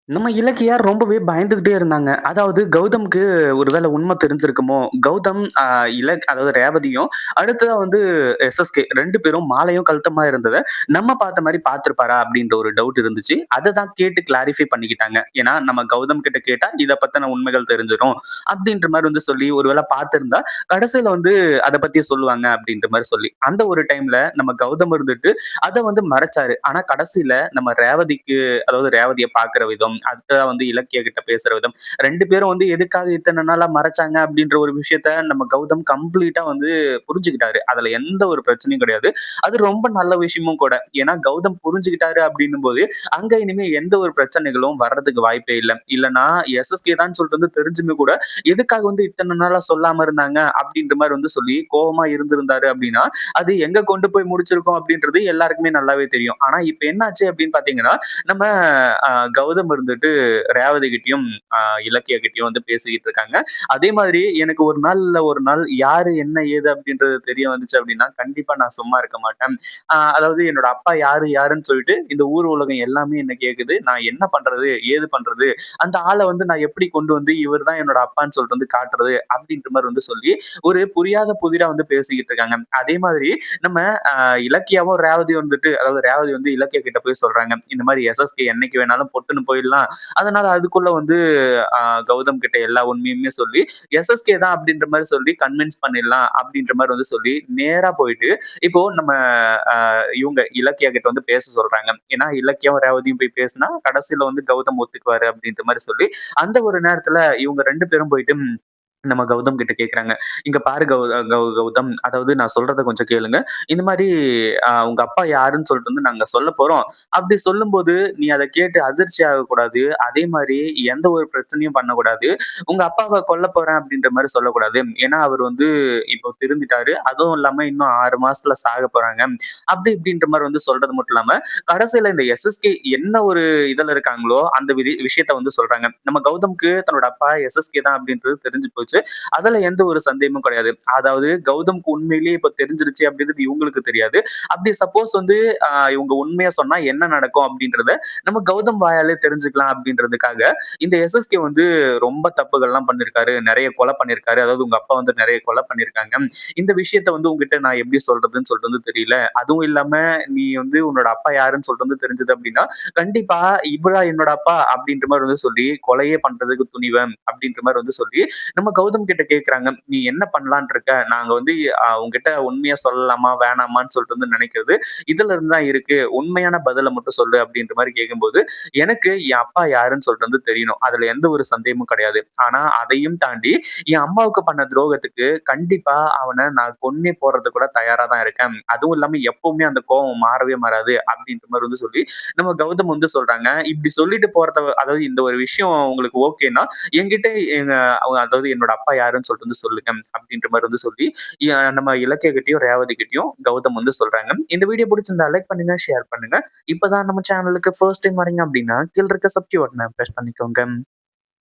நம்ம இலக்கியா ரொம்பவே பயந்துகிட்டே இருந்தாங்க. அதாவது கௌதம்க்கு ஒரு வேள உண்மை தெரிஞ்சிருக்குமோ? கௌதம் அதாவது ரேவதியும், அடுத்ததா வந்து எஸ்எஸ்கே 2 பேரும் மாலையும் கழுத்துமா இருந்தத, நம்ம பார்த்த மாரி பார்த்திருப்பாரா? அப்படின்ற ஒரு டவுட் இருந்துச்சு. அத தான் கேட்டு கிளாரிஃபை பண்ணிக்கிட்டாங்க. ஏன்னா, நம்ம கௌதம் கிட்ட கேட்டா, இத பத்தின உண்மைகள் தெரிஞ்சிரும். அப்படின்ற மாரி வந்து சொல்லி, ஒரு வேள பார்த்திருந்தா, கடைசில வந்து அத பத்தி சொல்லுவாங்க அப்படின்ற மாரி சொல்லி. அந்த ஒரு டைம்ல நம்ம கௌதம் இருந்துட்டு, அத வந்து மறைச்சாரு. ஆனா கடைசில நம்ம ரேவதிக்கு அதாவது ரேவதிய பார்க்கிற விதம், அடுத்ததா வந்து இலக்கியா கிட்ட பேசுற விதம், 2 பேரும் வந்து எதுக்காக இத்தன நாளா மறைச்சாங்க அப்படின்ற ஒரு விஷயத்த நம்ம கௌதம் கம்ப்ளீட்டா வந்து புரிஞ்சுக்கிட்டாரு. அதுல எந்த ஒரு பிரச்சனையும் கிடையாது. அது ரொம்ப நல்ல விஷயமும் கூட. ஏன்னா கௌதம் புரிஞ்சுக்கிட்டாரு அப்படின்னும்போது, அங்க இனிமே எந்த ஒரு பிரச்சனைகளும் வர்றதுக்கு வாய்ப்பே இல்ல. இல்லன்னா எஸ்எஸ்கே தான் சொல்லிட்டு வந்து தெரிஞ்சுமே கூட, எதுக்காக வந்து இத்தன நாளா சொல்லாம இருந்தாங்க அப்படின்ற மாரி வந்து சொல்லி கோவமா இருந்திருந்தாரு அப்படின்னா, அது எங்க கொண்டு போய் முடிச்சிருக்கும் அப்படின்றது எல்லாருக்குமே நல்லாவே தெரியும். ஆனா இப்ப என்னாச்சு அப்படின்னு பார்த்தீங்கன்னா, நம்ம அ கௌதம் இருந்துட்டு ரேவதி கிட்டயும், அ இலக்கியா கிட்டயும் வந்து பேசிக்கிட்டு இருக்காங்க. அதே மாதிரி எனக்கு ஒரு நாள் இல்ல ஒரு நாள் யாரு, என்ன, ஏது அப்படின்றது தெரிய வந்துச்சு அப்படின்னா, கண்டிப்பா நான் சும்மா இருக்க மாட்டேன். அதாவது என்னோட அப்பா யாரு, யாருன்னு சொல்லிட்டு இந்த ஊர் உலகம் எல்லாமே என்ன கேக்குது. நான் என்ன பண்றது? ஏது பண்றது? அந்த ஆள வந்து நான் எப்படி கொண்டு வந்து இவர் தான் என்னோட அப்பான்னு சொல்லிட்டு வந்து காட்டுறது? அப்படின்ற மாரி வந்து சொல்லி, ஒரு புரியாத புதிரா வந்து பேசிக்கிட்டு இருக்காங்க. அதே மாதிரி நம்ம இலக்கியாவும் ரேவதியும் வந்துட்டு அதாவது ரேவதி வந்து இலக்கியா கிட்ட போய் சொல்றாங்க. இந்த மாரி எஸ்எஸ்கே என்னைக்கு வேணாலும் பொட்டுன்னு போயிடலாம். அதனால அதுக்குள்ள வந்து அ கௌதம் கிட்ட எல்லா உண்மையுமே சொல்லி, எஸ்எஸ்கே தான் அப்படின்ற மாரி சொல்லி கன்வின்ஸ் பண்ணிடலாம் அப்படின்ற மாரி வந்து சொல்லி, நேரா போயிட்டு இப்போ நம்ம அ இவங்க இலக்கியா கிட்ட வந்து பேச சொல்றாங்க. ஏன்னா இலக்கியாவும் ரேவதியும் போய் பேசினா, கடைசில வந்து கௌதம் ஒத்துக்குவாரு அப்படின்ற மாரி சொல்லி, அந்த ஒரு நேரத்துல இவங்க 2 பேரும் போயிட்டு நம்ம கௌதம் கிட்ட கேட்குறாங்க. "இங்க பாரு கௌதம், அதாவது நான் சொல்றத கொஞ்சம் கேளுங்க. இந்த மாரி உங்க அப்பா யாருன்னு சொல்லிட்டு வந்து நாங்க சொல்லப் போறோம். அப்படி சொல்லும்போது நீ அத கேட்டு அதிர்ச்சி ஆகக்கூடாது. அதே மாரி எந்த ஒரு பிரச்சனையும் பண்ணக்கூடாது. உங்க அப்பாவ கொல்லப் போறேன் அப்படின்ற மாரி சொல்லக்கூடாது. ஏன்னா அவரு வந்து இப்போ திருந்திட்டாரு. அதுவும் இல்லாம இன்னும் 6 மாசத்துல சாகப் போறாங்க. அப்படி இப்படின்ற மாரி வந்து சொல்றது மட்டும் இல்லாம, கடைசியில இந்த எஸ்எஸ்கே என்ன ஒரு இதுல இருக்காங்களோ, அந்த விஷயத்த வந்து சொல்றாங்க. நம்ம கௌதம்க்கு தன்னோட அப்பா எஸ்எஸ்கே தான் அப்படின்றது தெரிஞ்சு போச்சு. அதுல எந்த ஒரு சந்தேகமும் கிடையாது. அதாவது கௌதம்க்கு உண்மையிலேயே இப்ப தெரிஞ்சிருச்சு அப்படின்றது இவங்களுக்கு தெரியாது. அப்படி சப்போஸ் வந்து இவங்க உண்மையா சொன்னா என்ன நடக்கும் அப்படின்றத நம்ம கௌதம் வாயாலே தெரிஞ்சுக்கலாம் அப்படின்றதுக்காக இந்த எஸ்எஸ்கே வந்து ரொம்ப தப்புகள்லாம் பண்ணியிருக்காரு. நெறைய கொலை பண்ணியிருக்காரு. அதாவது உங்க அப்பா வந்து நெறைய கொலை பண்ணியிருக்காங்க. இந்த விஷயத்த வந்து உன்கிட்ட நான் எப்படி சொல்றதுன்னு சொல்லிட்டு வந்து தெரியல. அதுவும் இல்லாம நீ வந்து உன்னோட அப்பா யாருன்னு சொல்லிட்டு வந்து தெரிஞ்சது அப்படின்னா, கண்டிப்பா இவரா என்னோட அப்பா அப்படின்ற மாரி வந்து சொல்லி கொலையே பண்றதுக்கு துணிவன் அப்படின்ற மாரி வந்து சொல்லி நம்ம கௌதம் கிட்ட கேட்குறாங்க. "நீ என்ன பண்ணலான்ட்டு இருக்க? நாங்க வந்து உன்கிட்ட உண்மையா சொல்லலாமா? வேணாமான்னு சொல்லிட்டு வந்து நினைக்கிறது, இதுல இருந்து தான் இருக்கு. உண்மையான பதில மட்டும் சொல்லு." அப்படின்ற மாரி கேட்கும்போது, எனக்கு என் அப்பா யாருன்னு சொல்லிட்டு வந்து தெரியணும். அதுல எந்த ஒரு சந்தேகமும் கிடையாது. ஆனா அதையும் தாண்டி என் அம்மாவுக்கு பண்ண துரோகத்துக்கு கண்டிப்பா அவன நான் கொன்னே போடுறதுக்கு கூட தயாரா தான் இருக்கேன். அதுவும் இல்லாம எப்பவுமே அந்த கோவம் மாறவே மாறாது அப்படின்ற மாரி வந்து சொல்லி, நம்ம கௌதம் வந்து சொல்றாங்க. இப்படி சொல்லிட்டு போறத அதாவது இந்த ஒரு விஷயம் உங்களுக்கு ஓகேன்னா, என்கிட்ட எங்க அவங்க அதாவது என்னோட அப்பா யாருன்னு சொல்லிட்டு வந்து சொல்லுங்க அப்படின்ற மாரி வந்து சொல்லி, நம்ம இலக்கிய கிட்டயும், ரேவதி கிட்டயும் கௌதம் வந்து சொல்றாங்க. இந்த வீடியோ புடிச்சிருந்தா லைக் பண்ணுங்க, ஷேர் பண்ணுங்க. இப்பதான் நம்ம சேனலுக்கு ஃபர்ஸ்ட் டைம் வரீங்க அப்படின்னா, கீழ இருக்க சப்ஸ்கிரைப் பட்டன பிரஸ் பண்ணிக்கோங்க.